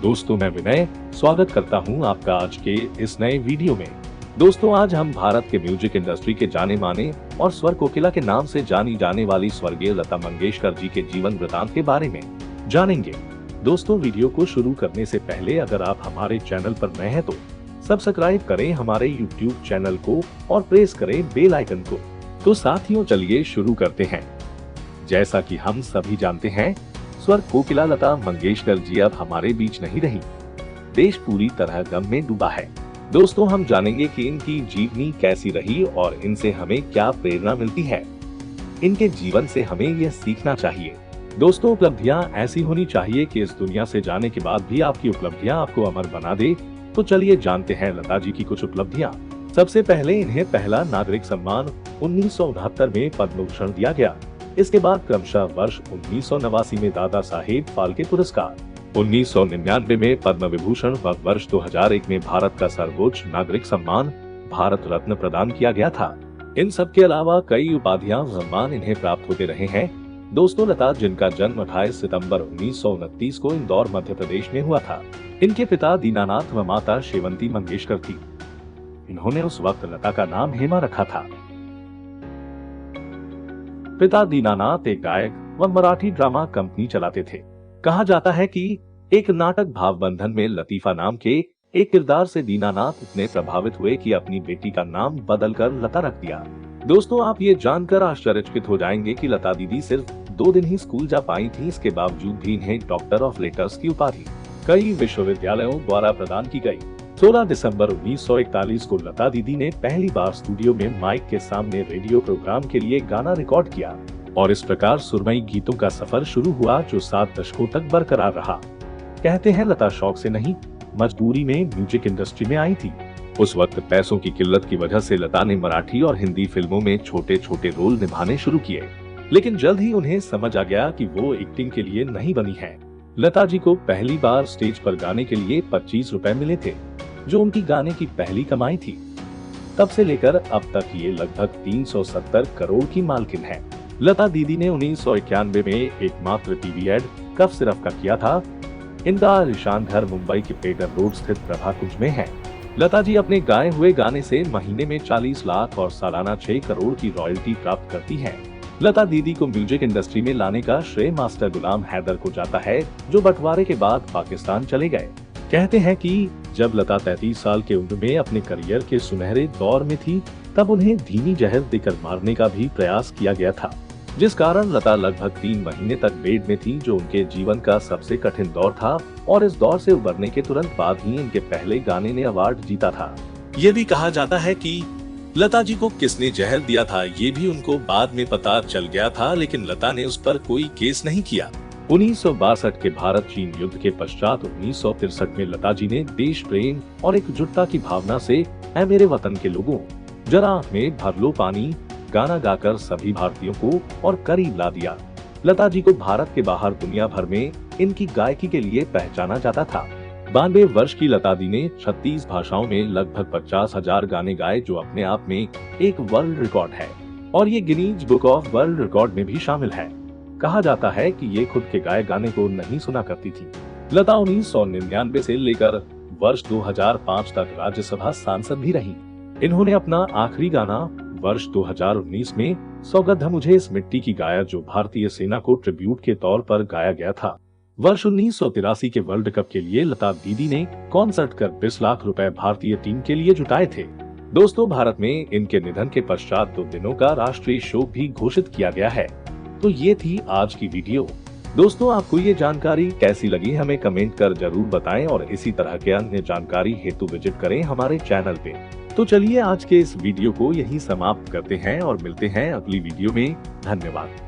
दोस्तों मैं विनय स्वागत करता हूं आपका आज के इस नए वीडियो में। दोस्तों आज हम भारत के म्यूजिक इंडस्ट्री के जाने माने और स्वर कोकिला के नाम से जानी जाने वाली स्वर्गीय लता मंगेशकर जी के जीवन वृतांत के बारे में जानेंगे। दोस्तों वीडियो को शुरू करने से पहले अगर आप हमारे चैनल पर नए हैं तो सब्सक्राइब करें हमारे यूट्यूब चैनल को और प्रेस करें बेल आइकन को। तो साथियों चलिए शुरू करते हैं। जैसा कि हम सभी जानते हैं, स्वर कोकिला लता मंगेशकर जी अब हमारे बीच नहीं रही। देश पूरी तरह गम में डूबा है। दोस्तों हम जानेंगे कि इनकी जीवनी कैसी रही और इनसे हमें क्या प्रेरणा मिलती है। इनके जीवन से हमें यह सीखना चाहिए। दोस्तों उपलब्धियां ऐसी होनी चाहिए कि इस दुनिया से जाने के बाद भी आपकी उपलब्धियां आपको अमर बना दे। तो चलिए जानते हैं लता जी की कुछ उपलब्धियां। सबसे पहले इन्हें पहला नागरिक सम्मान 1969 में पद्म भूषण दिया गया। इसके बाद क्रमशः वर्ष 1989 में दादा साहेब फाल्के पुरस्कार, 1999 में पद्म विभूषण व वर्ष 2001 में भारत का सर्वोच्च नागरिक सम्मान भारत रत्न प्रदान किया गया था। इन सब के अलावा कई उपाधियां सम्मान इन्हें प्राप्त होते रहे हैं। दोस्तों लता जिनका जन्म 28 सितंबर 1929 को इंदौर मध्य प्रदेश में हुआ था। इनके पिता दीनानाथ व माता शेवंती मंगेशकर थी। इन्होंने उस वक्त लता का नाम हेमा रखा था। पिता दीनानाथ एक गायक व मराठी ड्रामा कंपनी चलाते थे। कहा जाता है कि एक नाटक भावबंधन में लतीफा नाम के एक किरदार से दीनानाथ इतने प्रभावित हुए कि अपनी बेटी का नाम बदलकर लता रख दिया। दोस्तों आप ये जानकर आश्चर्यचकित हो जाएंगे कि लता दीदी सिर्फ 2 दिन ही स्कूल जा पाई थी। इसके बावजूद भी इन्हें डॉक्टर ऑफ लेटर्स की उपाधि कई विश्वविद्यालयों द्वारा प्रदान की गई। 16 दिसंबर 1941 को लता दीदी ने पहली बार स्टूडियो में माइक के सामने रेडियो प्रोग्राम के लिए गाना रिकॉर्ड किया और इस प्रकार सुरमई गीतों का सफर शुरू हुआ जो 7 दशकों तक बरकरार रहा। कहते हैं लता शौक से नहीं मजबूरी में म्यूजिक इंडस्ट्री में आई थी। उस वक्त पैसों की किल्लत की वजह से लता ने मराठी और हिंदी फिल्मों में छोटे छोटे रोल निभाने शुरू किए, लेकिन जल्द ही उन्हें समझ आ गया कि वो एक्टिंग के लिए नहीं बनी है। लता जी को पहली बार स्टेज पर गाने के लिए 25 रुपए मिले थे, जो उनकी गाने की पहली कमाई थी। तब से लेकर अब तक ये लगभग 370 करोड़ की मालकिन है। लता दीदी ने 1991 में एकमात्र टीवी एड कफ सिरप का किया था। इनका आलीशान घर मुंबई के पेडर रोड स्थित प्रभा कुंज में है। लता जी अपने गाए हुए गाने से महीने में 40 लाख और सालाना 6 करोड़ की रॉयल्टी प्राप्त करती हैं। लता दीदी को म्यूजिक इंडस्ट्री में लाने का श्रेय मास्टर गुलाम हैदर को जाता है, जो बंटवारे के बाद पाकिस्तान चले गए। कहते हैं कि जब लता 33 साल के उम्र में अपने करियर के सुनहरे दौर में थी, तब उन्हें धीमी जहर देकर मारने का भी प्रयास किया गया था, जिस कारण लता लगभग 3 महीने तक बेड में थी, जो उनके जीवन का सबसे कठिन दौर था। और इस दौर से उबरने के तुरंत बाद ही इनके पहले गाने ने अवार्ड जीता था। ये भी कहा जाता है कि लता जी को किसने जहर दिया था ये भी उनको बाद में पता चल गया था, लेकिन लता ने उस पर कोई केस नहीं किया। 1962 के भारत चीन युद्ध के पश्चात 1963 में लता जी ने देश प्रेम और एकजुटता की भावना से ऐ मेरे वतन के लोगों जरा आंख में भर लो पानी गाना गाकर सभी भारतीयों को और करीब ला दिया। लता जी को भारत के बाहर दुनिया भर में इनकी गायकी के लिए पहचाना जाता था। 92 वर्ष की लता दी ने 36 भाषाओं में लगभग 50,000 गाने गाए, जो अपने आप में एक वर्ल्ड रिकॉर्ड है और ये Guinness book of world record में भी शामिल है। कहा जाता है कि ये खुद के गाए गाने को नहीं सुना करती थी। लता 1999 से लेकर वर्ष 2005 तक राज्यसभा सांसद भी रही। इन्होंने अपना आखिरी गाना वर्ष 2019 में सौगंध मुझे इस मिट्टी की गाया, जो भारतीय सेना को ट्रिब्यूट के तौर पर गाया गया था। वर्ष 1983 के वर्ल्ड कप के लिए लता दीदी ने कॉन्सर्ट कर 20 लाख रुपए भारतीय टीम के लिए जुटाए थे। दोस्तों भारत में इनके निधन के पश्चात 2 दिनों का राष्ट्रीय शोक भी घोषित किया गया है। तो ये थी आज की वीडियो। दोस्तों आपको ये जानकारी कैसी लगी हमें कमेंट कर जरूर बताएं और इसी तरह के अन्य जानकारी हेतु विजिट करें हमारे चैनल पे। तो चलिए आज के इस वीडियो को यहीं समाप्त करते हैं और मिलते हैं अगली वीडियो में। धन्यवाद।